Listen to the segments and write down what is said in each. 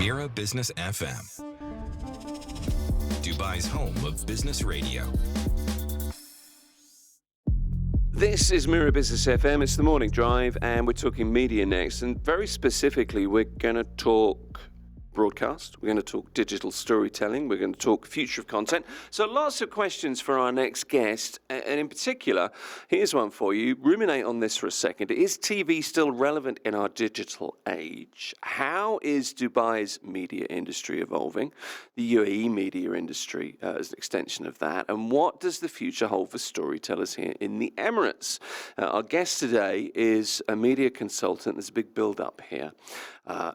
Mira Business FM, Dubai's home of business radio. This is Mira Business FM. It's the morning drive, and we're talking media next. And very specifically, we're going to talk broadcast. We're going to talk digital storytelling. We're going to talk future of content. So lots of questions for our next guest. And in particular, here's one for you. Ruminate on this for a second. Is TV still relevant in our digital age? How is Dubai's media industry evolving? The UAE media industry as an extension of that. And what does the future hold for storytellers here in the Emirates? Our guest today is a media consultant. There's a big build-up here.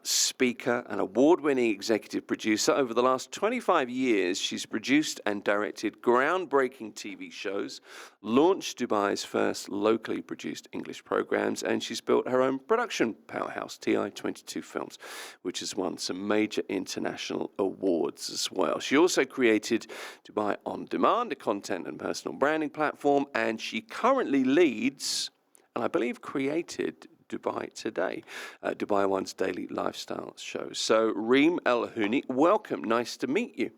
Speaker and award-winning executive producer. Over the last 25 years, she's produced and directed groundbreaking TV shows, launched Dubai's first locally produced English programs, and she's built her own production powerhouse, TI22 Films, which has won some major international awards as well. She also created Dubai On Demand, a content and personal branding platform, and she currently leads, and I believe created, Dubai Today, Dubai One's daily lifestyle show. So, Reim El Houni, welcome. Nice to meet you.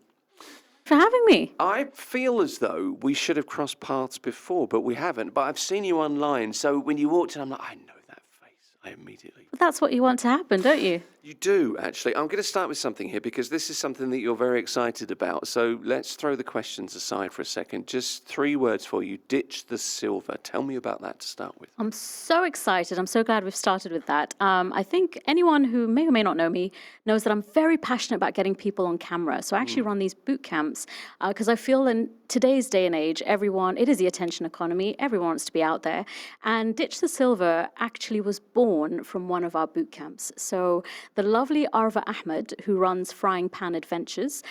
For having me. I feel as though we should have crossed paths before, but we haven't. But I've seen you online, so when you walked in, I'm like, I know that face. I immediately. But that's what you want to happen, don't you? You do, actually. I'm going to start with something here because this is something that you're very excited about. So let's throw the questions aside for a second. Just 3 words for you. Ditch the silver. Tell me about that to start with. I'm so excited. I'm so glad we've started with that. I think anyone who may or may not know me knows that I'm very passionate about getting people on camera. So I actually run these boot camps because I feel in today's day and age, it is the attention economy. Everyone wants to be out there. And Ditch the Silver actually was born from one of our boot camps. So the lovely Arva Ahmed, who runs Frying Pan Adventures,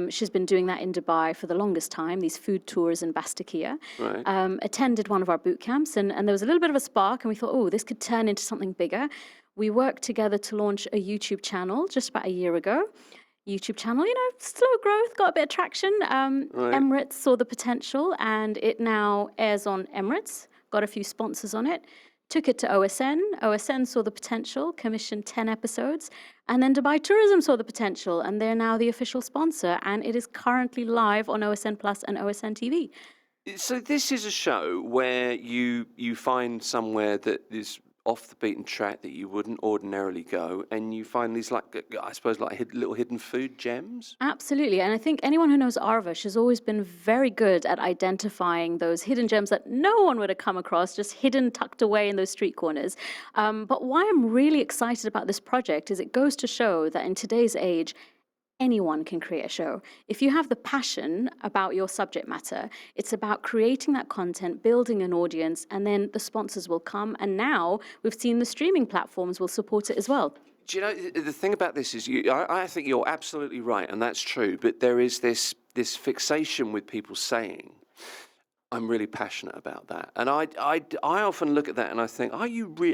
she's been doing that in Dubai for the longest time, these food tours in Bastakia, attended one of our boot camps, and there was a little bit of a spark, and we thought, oh, this could turn into something bigger. We worked together to launch a YouTube channel just about a year ago. YouTube channel, slow growth, got a bit of traction. Emirates saw the potential, and it now airs on Emirates, got a few sponsors on it. Took it to OSN. OSN saw the potential, commissioned 10 episodes, and then Dubai Tourism saw the potential, and they're now the official sponsor, and it is currently live on OSN Plus and OSN TV. So this is a show where you find somewhere that is off the beaten track that you wouldn't ordinarily go, and you find these, little hidden food gems? Absolutely, and I think anyone who knows Arva, she's always been very good at identifying those hidden gems that no one would have come across, just hidden, tucked away in those street corners. But why I'm really excited about this project is it goes to show that in today's age, anyone can create a show. If you have the passion about your subject matter, it's about creating that content, building an audience, and then the sponsors will come. And now we've seen the streaming platforms will support it as well. Do you know, the thing about this is, I think you're absolutely right, and that's true, but there is this fixation with people saying, I'm really passionate about that. And I often look at that and I think,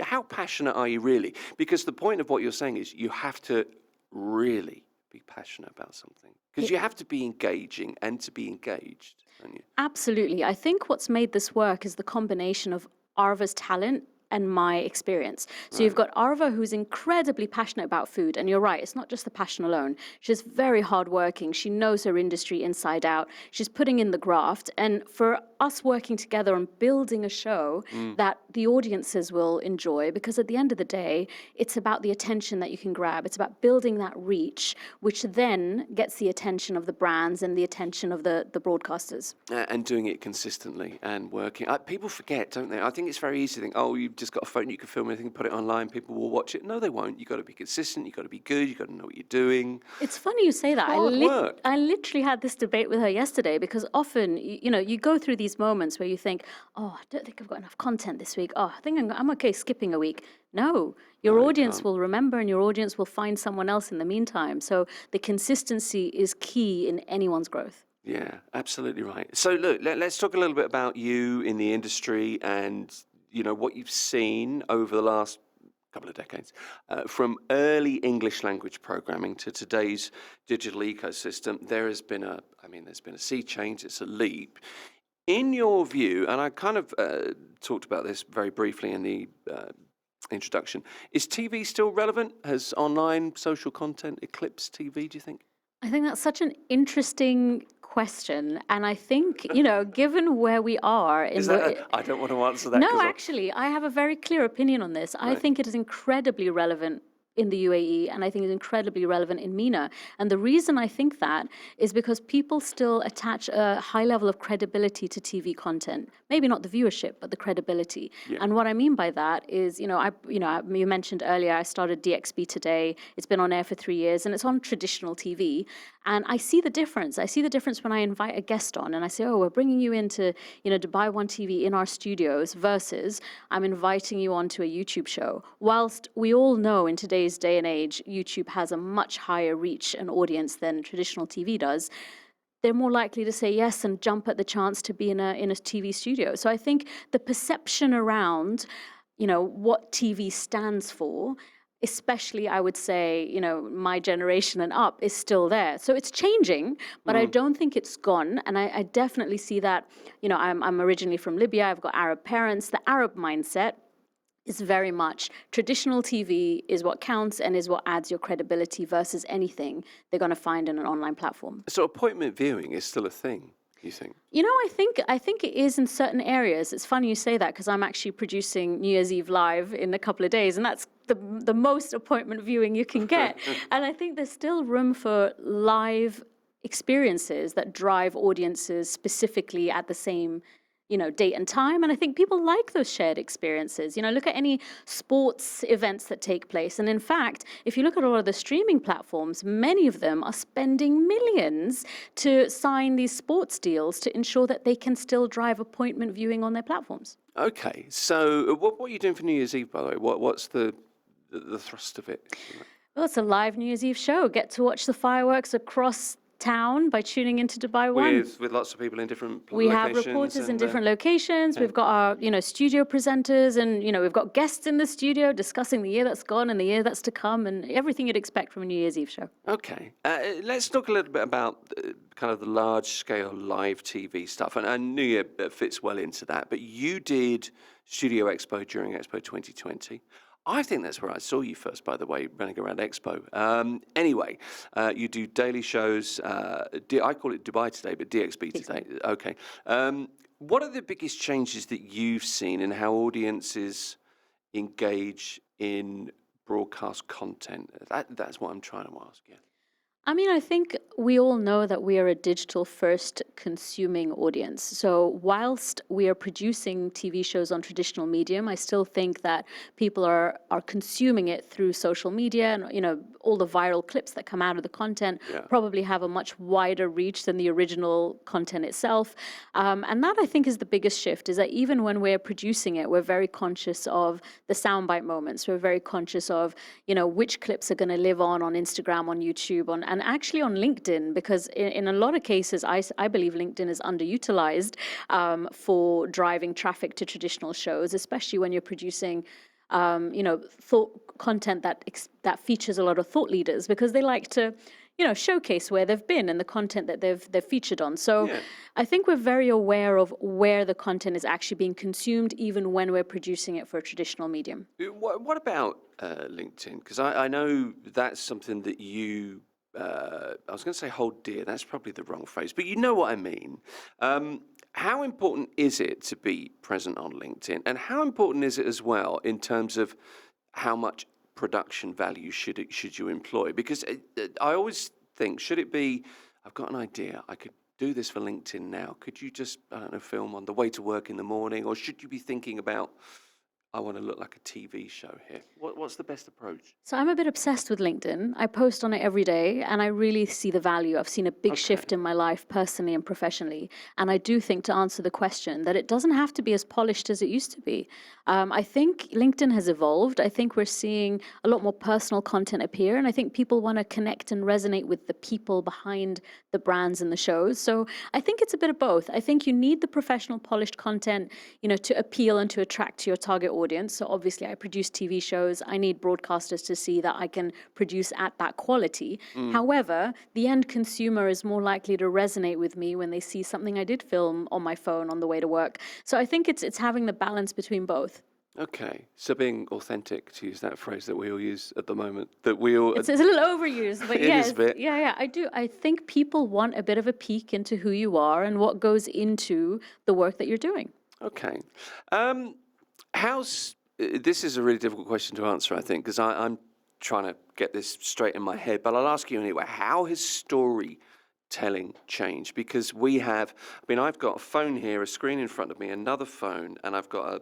how passionate are you really? Because the point of what you're saying is you have to really be passionate about something, because you have to be engaging and to be engaged, don't you? Absolutely. I think what's made this work is the combination of Arva's talent and my experience. So you've got Arva, who's incredibly passionate about food, and you're right, it's not just the passion alone. She's very hardworking. She knows her industry inside out. She's putting in the graft, and for us working together on building a show that the audiences will enjoy, because at the end of the day, it's about the attention that you can grab. It's about building that reach, which then gets the attention of the brands and the attention of the broadcasters. And doing it consistently and working. People forget, don't they? I think it's very easy to think, oh, you've just got a phone, you can film anything, put it online, people will watch it. No, they won't. You've got to be consistent, you've got to be good, you've got to know what you're doing. It's funny you say that. Hard work. I literally had this debate with her yesterday, because often, you go through these moments where you think, oh, I don't think I've got enough content this week. Oh, I think I'm okay skipping a week. No, your audience will remember, and your audience will find someone else in the meantime. So the consistency is key in anyone's growth. Yeah, absolutely right. So look, let's talk a little bit about you in the industry and what you've seen over the last couple of decades, from early English language programming to today's digital ecosystem. There's been a sea change. It's a leap. In your view, and I kind of talked about this very briefly in the introduction. Is TV still relevant? Has online social content eclipsed TV, do you think? I think that's such an interesting question. And I think, given where we are in I don't want to answer that. No, actually, I have a very clear opinion on this. I think it is incredibly relevant in the UAE, and I think it's incredibly relevant in MENA. And the reason I think that is because people still attach a high level of credibility to TV content. Maybe not the viewership, but the credibility. Yeah. And what I mean by that is, you mentioned earlier, I started DXB Today. It's been on air for 3 years, and it's on traditional TV. And I see the difference. I see the difference when I invite a guest on and I say, oh, we're bringing you into, Dubai One TV in our studios versus I'm inviting you onto a YouTube show. Whilst we all know in today's day and age, YouTube has a much higher reach and audience than traditional TV does, they're more likely to say yes and jump at the chance to be in a TV studio. So I think the perception around, what TV stands for, especially, I would say, my generation and up, is still there. So it's changing, but I don't think it's gone. And I definitely see that, I'm originally from Libya. I've got Arab parents. The Arab mindset is very much traditional TV is what counts and is what adds your credibility versus anything they're going to find in an online platform. So appointment viewing is still a thing, you think? I think it is in certain areas. It's funny you say that because I'm actually producing New Year's Eve live in a couple of days, and that's the most appointment viewing you can get. And I think there's still room for live experiences that drive audiences specifically at the same date and time. And I think people like those shared experiences. Look at any sports events that take place. And in fact, if you look at all of the streaming platforms, many of them are spending millions to sign these sports deals to ensure that they can still drive appointment viewing on their platforms. Okay. So what are you doing for New Year's Eve, by the way? What's the thrust of it? Well, it's a live New Year's Eve show. Get to watch the fireworks across town by tuning into Dubai One. With lots of people in different locations. We have reporters in different locations. We've got our, studio presenters, and, we've got guests in the studio discussing the year that's gone and the year that's to come and everything you'd expect from a New Year's Eve show. Okay. Let's talk a little bit about kind of the large-scale live TV stuff. And New Year fits well into that. But you did Studio Expo during Expo 2020. I think that's where I saw you first, by the way, running around Expo. Anyway, you do daily shows. I call it Dubai Today, but DXB Today. Okay. What are the biggest changes that you've seen in how audiences engage in broadcast content? That's what I'm trying to ask, yeah. I think we all know that we are a digital-first consuming audience. So whilst we are producing TV shows on traditional medium, I still think that people are consuming it through social media, and all the viral clips that come out of the content probably have a much wider reach than the original content itself. And that, I think, is the biggest shift, is that even when we're producing it, we're very conscious of the soundbite moments. We're very conscious of, which clips are going to live on Instagram, on YouTube, and actually on LinkedIn, because in a lot of cases, I believe LinkedIn is underutilized for driving traffic to traditional shows, especially when you're producing thought content that features a lot of thought leaders, because they like to showcase where they've been and the content that they've featured on. So I think we're very aware of where the content is actually being consumed, even when we're producing it for a traditional medium. What about LinkedIn? Because I know that's something that you, I was going to say hold dear, that's probably the wrong phrase, but you know what I mean. How important is it to be present on LinkedIn? And how important is it as well in terms of how much production value should you employ? Because I always think, should it be, I've got an idea, I could do this for LinkedIn now. Could you just, film on the way to work in the morning? Or should you be thinking about, I want to look like a TV show here? What's the best approach? So I'm a bit obsessed with LinkedIn. I post on it every day, and I really see the value. I've seen a big shift in my life personally and professionally. And I do think, to answer the question, that it doesn't have to be as polished as it used to be. I think LinkedIn has evolved. I think we're seeing a lot more personal content appear, and I think people want to connect and resonate with the people behind the brands and the shows. So I think it's a bit of both. I think you need the professional, polished content, to appeal and to attract to your target audience. So obviously I produce TV shows. I need broadcasters to see that I can produce at that quality. However, the end consumer is more likely to resonate with me when they see something I did film on my phone on the way to work. So I think it's having the balance between both. Okay, so being authentic, to use that phrase that we all use at the moment, that we all, It's a little overused, but it is a yes, bit. yeah, I do. I think people want a bit of a peek into who you are and what goes into the work that you're doing. Okay. Um, this is a really difficult question to answer, I think, because I'm trying to get this straight in my head, but I'll ask you anyway. How has storytelling changed? Because I've got a phone here, a screen in front of me, another phone, and I've got a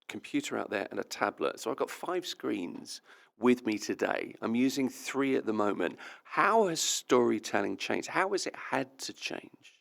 computer out there and a tablet. So I've got 5 screens with me today. I'm using 3 at the moment. How has storytelling changed? How has it had to change?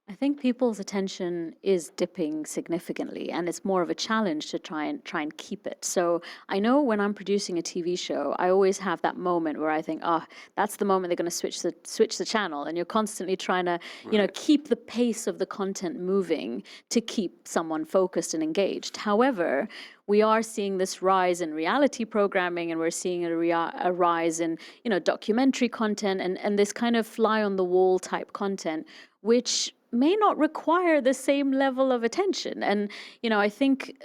I think people's attention is dipping significantly, and it's more of a challenge to try and keep it. So I know when I'm producing a TV show, I always have that moment where I think, oh, that's the moment they're going to switch the channel, and you're constantly trying to, Right. keep the pace of the content moving to keep someone focused and engaged. However, we are seeing this rise in reality programming, and we're seeing a rise in documentary content and this kind of fly on the wall type content, which may not require the same level of attention. And I think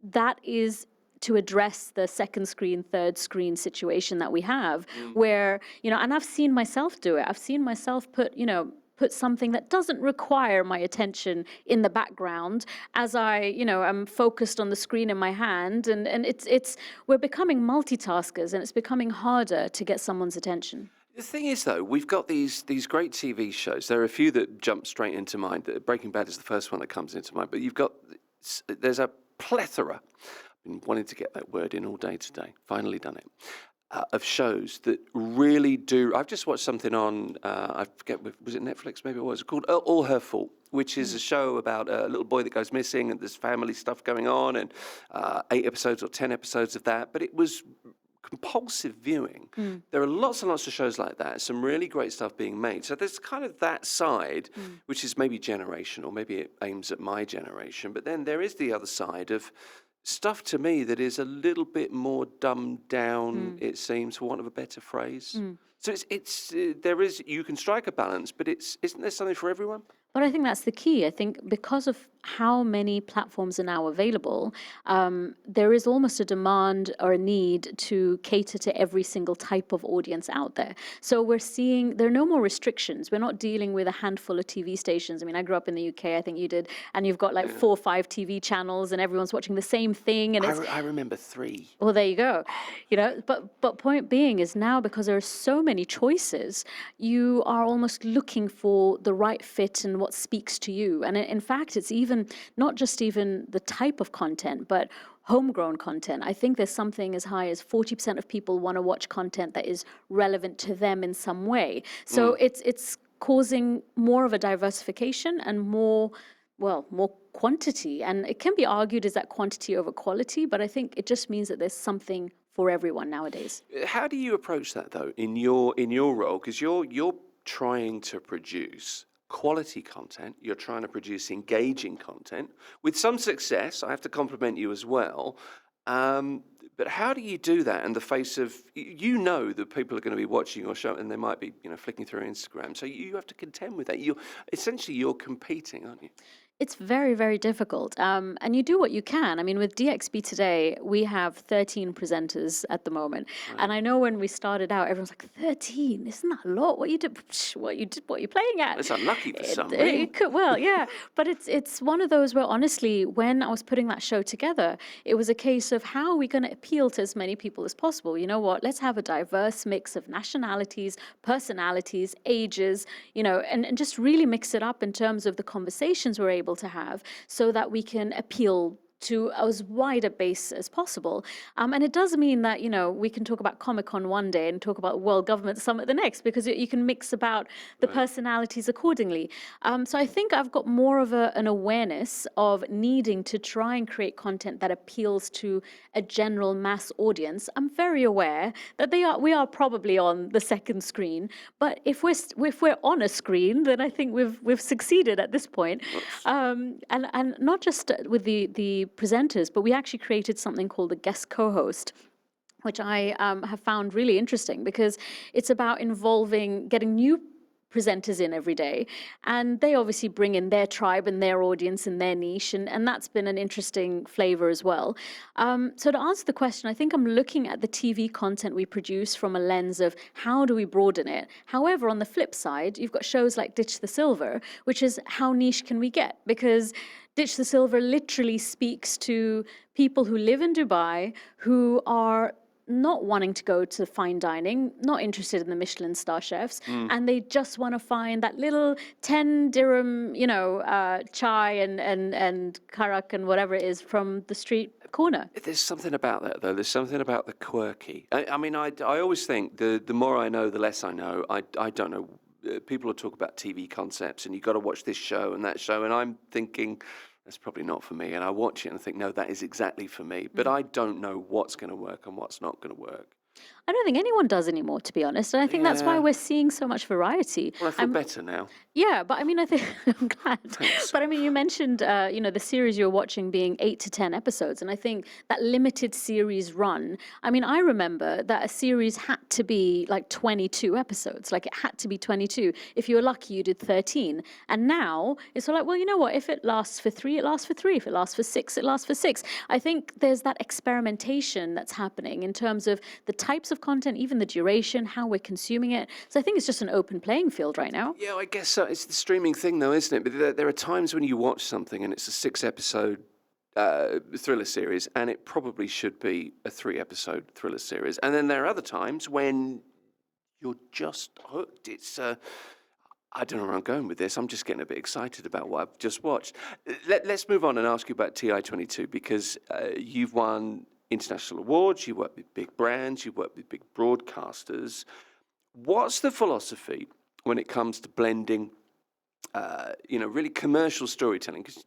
that is to address the second screen, third screen situation that we have, where and I've seen myself do it. I've seen myself put something that doesn't require my attention in the background as I, am focused on the screen in my hand. And it's we're becoming multitaskers, and it's becoming harder to get someone's attention. The thing is, though, we've got these great TV shows. There are a few that jump straight into mind. Breaking Bad is the first one that comes into mind. But there's a plethora. I've been wanting to get that word in all day today. Finally done it. Of shows that really do. I've just watched something on, I forget, was it Netflix? Maybe it was called All Her Fault, which is a show about a little boy that goes missing, and there's family stuff going on, and 8 episodes or 10 episodes of that. But it was compulsive viewing. There are lots and lots of shows like that, some really great stuff being made. So there's kind of that side, which is maybe generational, maybe it aims at my generation, but then there is the other side of stuff to me that is a little bit more dumbed down, it seems, for want of a better phrase. So you can strike a balance, but isn't there something for everyone? But I think that's the key. I think because of how many platforms are now available, there is almost a demand or a need to cater to every single type of audience out there. So we're seeing there are no more restrictions. We're not dealing with a handful of TV stations. I mean, I grew up in the UK, I think you did, and you've got like 4 or 5 TV channels, and everyone's watching the same thing. And I remember 3. well, there you go. But point being is now, because there are so many choices, you are almost looking for the right fit and what speaks to you. And in fact, it's even not just even the type of content, but homegrown content. I think there's something as high as 40% of people want to watch content that is relevant to them in some way. So it's causing more of a diversification and more quantity. And it can be argued, is that quantity over quality? But I think it just means that there's something for everyone nowadays. How do you approach that, though, in your role? Because you're trying to produce quality content, you're trying to produce engaging content with some success. I have to compliment you as well. But how do you do that in the face of, that people are going to be watching your show, and they might be, flicking through Instagram. So you have to contend with that. You're competing, aren't you? It's very, very difficult. And you do what you can. I mean, with DXB today, we have 13 presenters at the moment. Right. And I know when we started out, everyone's like, 13? Isn't that a lot? What are you playing at? It's unlucky for some. It could, well, yeah. But it's one of those where, honestly, when I was putting that show together, it was a case of how are we going to appeal to as many people as possible? You know what? Let's have a diverse mix of nationalities, personalities, ages, and just really mix it up in terms of the conversations we're able to have, so that we can appeal to as wide a base as possible. And it does mean that, we can talk about Comic-Con one day and talk about World Government Summit the next, because you can mix about the personalities accordingly. So I think I've got more of an awareness of needing to try and create content that appeals to a general mass audience. I'm very aware that we are probably on the second screen, but if we're on a screen, then I think we've succeeded at this point. And not just with the presenters, but we actually created something called a guest co-host, which I have found really interesting, because it's about getting new presenters in every day. And they obviously bring in their tribe and their audience and their niche. And that's been an interesting flavor as well. So to answer the question, I think I'm looking at the TV content we produce from a lens of how do we broaden it? However, on the flip side, you've got shows like Ditch the Silver, which is how niche can we get? Because Ditch the Silver literally speaks to people who live in Dubai who are not wanting to go to fine dining, not interested in the Michelin star chefs, and they just want to find that little 10 dirham, chai and karak and whatever it is from the street corner. There's something about that, though. There's something about the quirky. I mean, I always think the more I know, the less I know. I don't know. People will talk about TV concepts, and you've got to watch this show and that show, and I'm thinking, that's probably not for me. And I watch it and think, no, that is exactly for me. But I don't know what's going to work and what's not going to work. I don't think anyone does anymore, to be honest. And I think that's why we're seeing so much variety. Well, I feel better now. Yeah, but I mean, I think I'm glad. Thanks. But I mean, you mentioned, the series you're watching being 8 to 10 episodes. And I think that limited series run, I mean, I remember that a series had to be like 22 episodes. Like it had to be 22. If you were lucky, you did 13. And now it's all like, well, you know what? If it lasts for 3, it lasts for 3. If it lasts for 6, it lasts for 6. I think there's that experimentation that's happening in terms of the types of content, even the duration, how we're consuming it. So I think it's just an open playing field right now. Yeah, I guess so. It's the streaming thing, though, isn't it? But there are times when you watch something and it's a 6-episode thriller series, and it probably should be a 3-episode thriller series. And then there are other times when you're just hooked. It's I don't know where I'm going with this. I'm just getting a bit excited about what I've just watched. Let's move on and ask you about TI22, because you've won international awards, you work with big brands, you work with big broadcasters. What's the philosophy when it comes to blending, really commercial storytelling? Because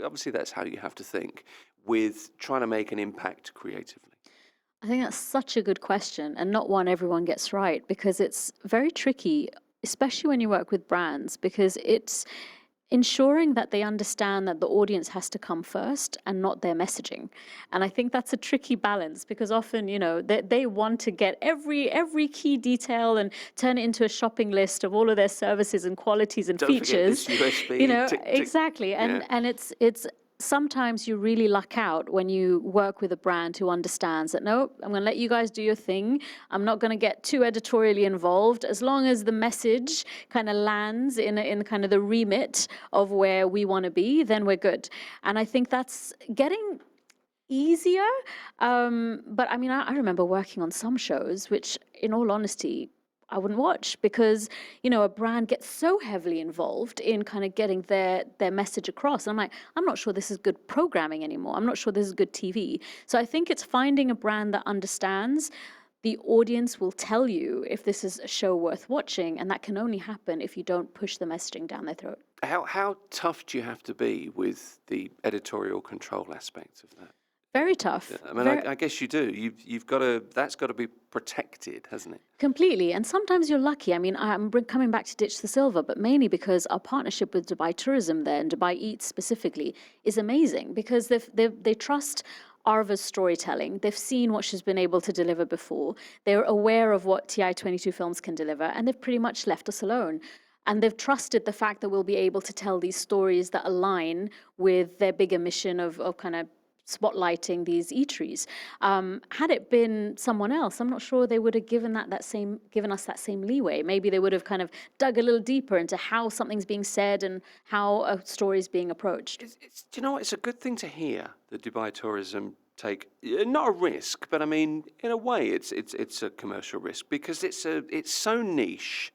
obviously that's how you have to think, with trying to make an impact creatively. I think that's such a good question, and not one everyone gets right, because it's very tricky, especially when you work with brands, because it's ensuring that they understand that the audience has to come first and not their messaging. And I think that's a tricky balance, because often, they want to get every key detail and turn it into a shopping list of all of their services and qualities and Don't features. forget this USB, tick, tick. Exactly. And it's sometimes you really luck out when you work with a brand who understands that, no, I'm going to let you guys do your thing. I'm not going to get too editorially involved. As long as the message kind of lands in kind of the remit of where we want to be, then we're good. And I think that's getting easier. But I mean, I remember working on some shows, which in all honesty, I wouldn't watch, because, a brand gets so heavily involved in kind of getting their message across. And I'm like, I'm not sure this is good programming anymore. I'm not sure this is good TV. So I think it's finding a brand that understands the audience will tell you if this is a show worth watching, and that can only happen if you don't push the messaging down their throat. How tough do you have to be with the editorial control aspect of that? Very tough. I mean, I guess you do. You've got to. That's got to be protected, hasn't it? Completely. And sometimes you're lucky. I mean, I'm coming back to Ditch the Silver, but mainly because our partnership with Dubai Tourism there, and Dubai Eats specifically, is amazing, because they trust Arva's storytelling. They've seen what she's been able to deliver before. They're aware of what TI22 Films can deliver, and they've pretty much left us alone. And they've trusted the fact that we'll be able to tell these stories that align with their bigger mission of kind of spotlighting these eateries. Had it been someone else, I'm not sure they would have given us that same leeway. Maybe they would have kind of dug a little deeper into how something's being said and how a story is being approached. Do you know what? It's a good thing to hear that Dubai Tourism take not a risk, but I mean, in a way, it's a commercial risk, because it's so niche.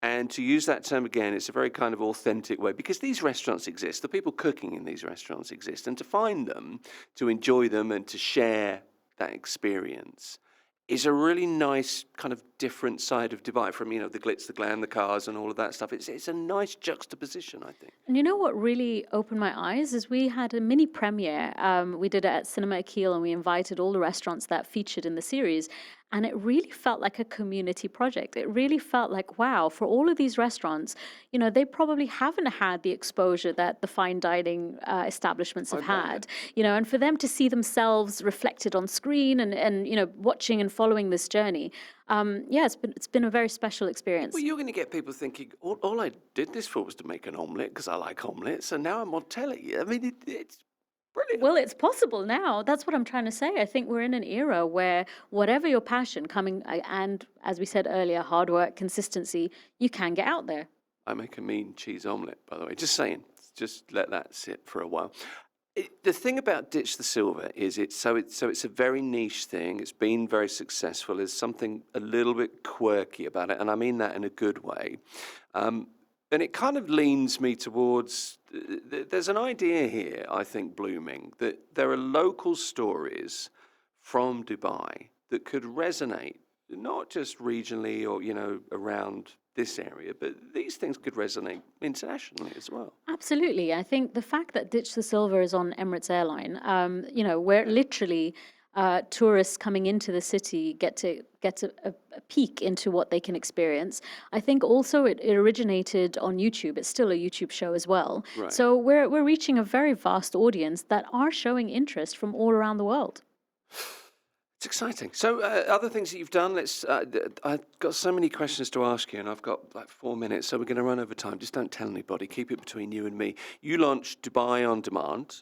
And to use that term again, it's a very kind of authentic way, because these restaurants exist, the people cooking in these restaurants exist, and to find them, to enjoy them, and to share that experience is a really nice kind of different side of Dubai from, the glitz, the glam, the cars, and all of that stuff. It's a nice juxtaposition, I think. And you know what really opened my eyes is we had a mini premiere. We did it at Cinema Akil, and we invited all the restaurants that featured in the series. And it really felt like a community project. It really felt like, wow, for all of these restaurants, they probably haven't had the exposure that the fine dining establishments have I bet. had, and for them to see themselves reflected on screen and watching and following this journey. Yeah, it's been a very special experience. Well, you're going to get people thinking, all I did this for was to make an omelette because I like omelettes, and now I'm on telly. I mean, it's brilliant. Well, it's possible now. That's what I'm trying to say. I think we're in an era where whatever your passion, and as we said earlier, hard work, consistency, you can get out there. I make a mean cheese omelette, by the way. Just saying. Just let that sit for a while. The thing about Ditch the Silver is it's a very niche thing. It's been very successful. There's something a little bit quirky about it, and I mean that in a good way. And it kind of leans me towards, there's an idea here, I think, blooming, that there are local stories from Dubai that could resonate, not just regionally or, around this area, but these things could resonate internationally as well. Absolutely. I think the fact that Ditch the Silver is on Emirates Airline, where literally tourists coming into the city get a peek into what they can experience. I think also it originated on YouTube. It's still a YouTube show as well. Right. So we're reaching a very vast audience that are showing interest from all around the world. It's exciting. So, other things that you've done. I've got so many questions to ask you, and I've got like 4 minutes, so we're going to run over time. Just don't tell anybody. Keep it between you and me. You launched Dubai On Demand,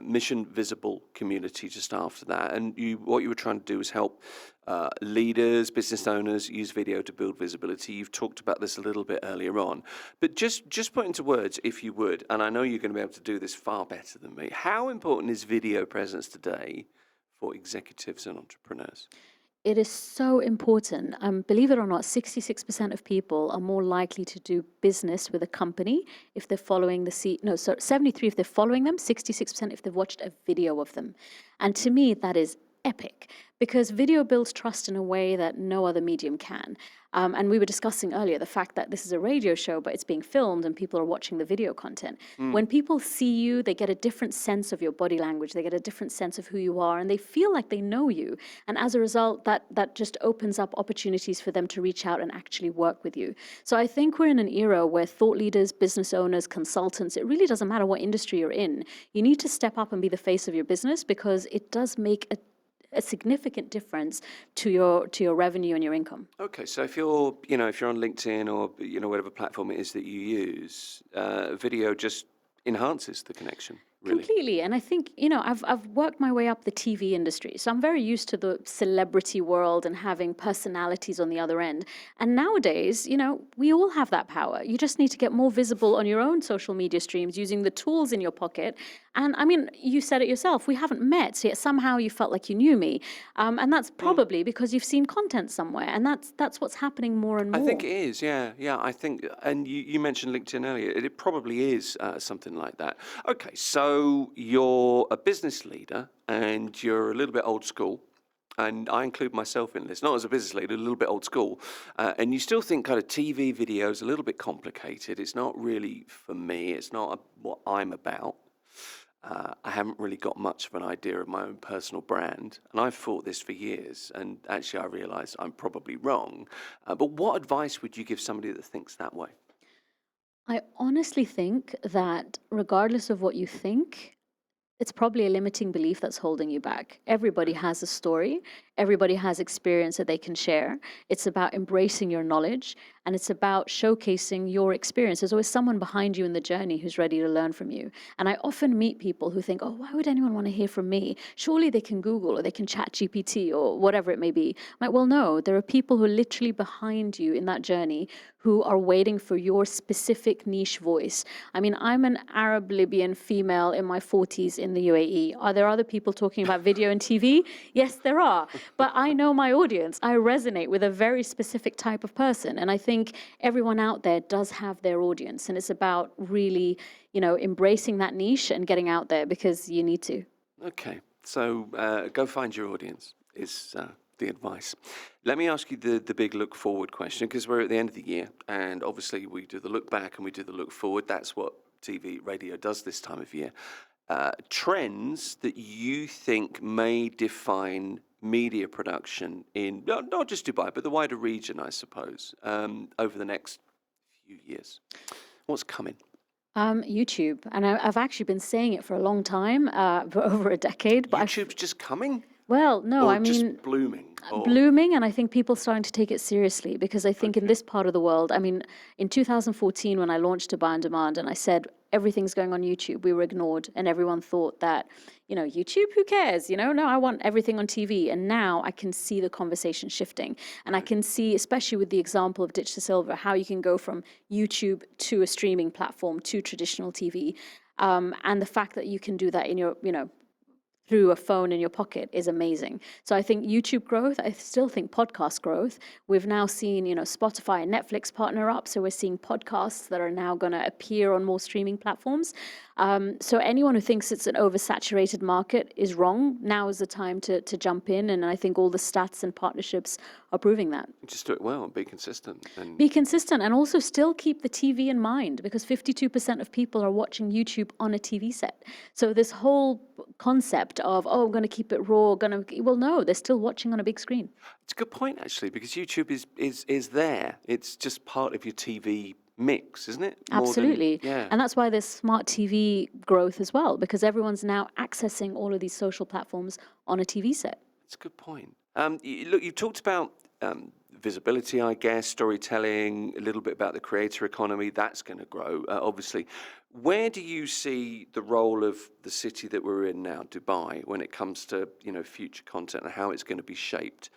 Mission Visible Community just after that, and what you were trying to do was help leaders, business owners use video to build visibility. You've talked about this a little bit earlier on, but just put into words, if you would, and I know you're going to be able to do this far better than me. How important is video presence today for executives and entrepreneurs? It is so important. Believe it or not, 66% of people are more likely to do business with a company if they're following 73 if they're following them, 66% if they've watched a video of them. And to me, that is epic because video builds trust in a way that no other medium can. And we were discussing earlier the fact that this is a radio show, but it's being filmed and people are watching the video content. When people see you, they get a different sense of your body language. They get a different sense of who you are, and they feel like they know you. And as a result, that just opens up opportunities for them to reach out and actually work with you. So I think we're in an era where thought leaders, business owners, consultants, it really doesn't matter what industry you're in. You need to step up and be the face of your business because it does make a significant difference to your revenue and your income. Okay, so if you're on LinkedIn or whatever platform it is that you use, video just enhances the connection. Really. Completely. And I think, I've worked my way up the TV industry. So I'm very used to the celebrity world and having personalities on the other end. And nowadays, we all have that power. You just need to get more visible on your own social media streams using the tools in your pocket. And I mean, you said it yourself, we haven't met, so yet somehow you felt like you knew me. And that's probably because you've seen content somewhere. And that's what's happening more and more. I think it is, yeah. I think, and you mentioned LinkedIn earlier, it probably is something like that. Okay, so you're a business leader and you're a little bit old school. And I include myself in this, not as a business leader, a little bit old school. And you still think kind of TV video is a little bit complicated. It's not really for me. It's not what I'm about. I haven't really got much of an idea of my own personal brand. And I've thought this for years. And actually, I realise I'm probably wrong. But what advice would you give somebody that thinks that way? I honestly think that regardless of what you think, it's probably a limiting belief that's holding you back. Everybody has a story. Everybody has experience that they can share. It's about embracing your knowledge and it's about showcasing your experience. There's always someone behind you in the journey who's ready to learn from you. And I often meet people who think, oh, why would anyone want to hear from me? Surely they can Google or they can chat GPT or whatever it may be. I'm like, well, no, there are people who are literally behind you in that journey who are waiting for your specific niche voice. I mean, I'm an Arab Libyan female in my 40s in the UAE. Are there other people talking about video and TV? Yes, there are. But I know my audience. I resonate with a very specific type of person. And I think everyone out there does have their audience. And it's about really, embracing that niche and getting out there because you need to. Okay. So go find your audience is the advice. Let me ask you the big look forward question, because we're at the end of the year. And obviously we do the look back and we do the look forward. That's what TV, radio does this time of year. trends that you think may define media production in not just Dubai, but the wider region, I suppose, over the next few years? What's coming? YouTube, and I've actually been saying it for a long time, for over a decade. But YouTube's just coming? well, no, Or I mean, just blooming? Or... blooming, and I think people starting to take it seriously because I think in this part of the world, I mean, in 2014 when I launched Dubai On Demand and I said everything's going on YouTube, we were ignored and everyone thought that, YouTube, who cares? No, I want everything on TV. And now I can see the conversation shifting. And I can see, especially with the example of Ditch to Silver, how you can go from YouTube to a streaming platform to traditional TV. And the fact that you can do that in your, through a phone in your pocket is amazing. So I think YouTube growth, I still think podcast growth. We've now seen, Spotify and Netflix partner up. So we're seeing podcasts that are now going to appear on more streaming platforms. So anyone who thinks it's an oversaturated market is wrong. Now is the time to jump in. And I think all the stats and partnerships are proving that. Just do it well and be consistent. Be consistent and also still keep the TV in mind because 52% of people are watching YouTube on a TV set. So this whole concept of, I'm going to keep it raw, well, no, they're still watching on a big screen. It's a good point, actually, because YouTube is there. It's just part of your TV mix, isn't it? Absolutely. Yeah. And that's why there's smart TV growth as well, because everyone's now accessing all of these social platforms on a TV set. That's a good point. Look, you've talked about visibility, I guess, storytelling, a little bit about the creator economy. That's going to grow, obviously. Where do you see the role of the city that we're in now, Dubai, when it comes to future content and how it's going to be shaped?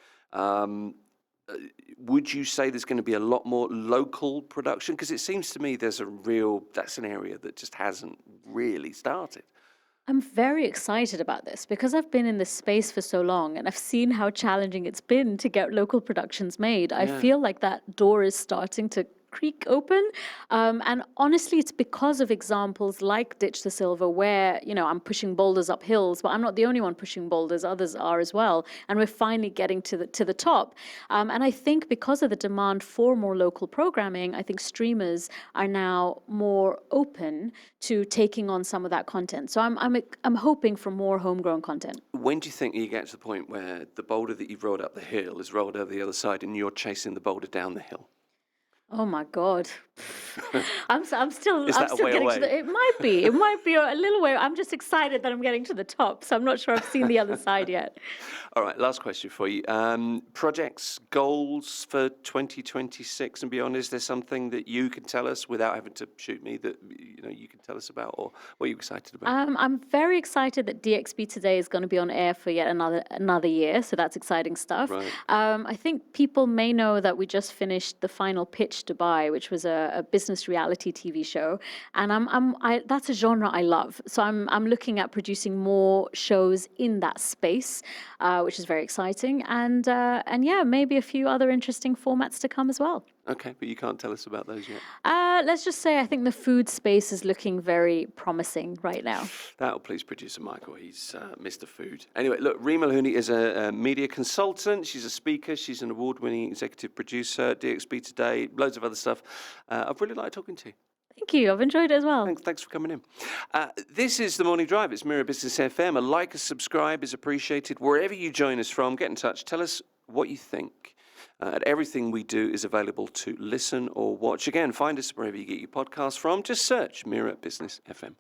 Would you say there's going to be a lot more local production? Because it seems to me that's an area that just hasn't really started. I'm very excited about this because I've been in this space for so long and I've seen how challenging it's been to get local productions made. I feel like that door is starting to creak open. And honestly, it's because of examples like Ditch the Silver where, I'm pushing boulders up hills, but I'm not the only one pushing boulders, others are as well. And we're finally getting to the top. And I think because of the demand for more local programming, I think streamers are now more open to taking on some of that content. So I'm hoping for more homegrown content. When do you think you get to the point where the boulder that you've rolled up the hill is rolled over the other side and you're chasing the boulder down the hill? Oh my God. I'm still Is that a way getting away? to the, it might be a little way. I'm just excited that I'm getting to the top. So I'm not sure I've seen the other side yet. All right, last question for you. Projects, goals for 2026 and beyond. Is there something that you can tell us without having to shoot me that you can tell us about, or what are you excited about? I'm very excited that DXB Today is going to be on air for yet another year. So that's exciting stuff. Right. I think people may know that we just finished the final pitch Dubai, which was a business reality TV show, and that's a genre I love. So I'm looking at producing more shows in that space, which is very exciting, and yeah, maybe a few other interesting formats to come as well. Okay, but you can't tell us about those yet. Let's just say I think the food space is looking very promising right now. That'll please producer Michael. He's Mr. Food. Anyway, look, Reim El Houni is a media consultant. She's a speaker. She's an award-winning executive producer, DXB Today, loads of other stuff. I've really liked talking to you. Thank you. I've enjoyed it as well. Thanks for coming in. This is The Morning Drive. It's Mira Business FM. A like, a subscribe is appreciated. Wherever you join us from, get in touch. Tell us what you think. Everything we do is available to listen or watch. Again, find us wherever you get your podcasts from. Just search Mira Business FM.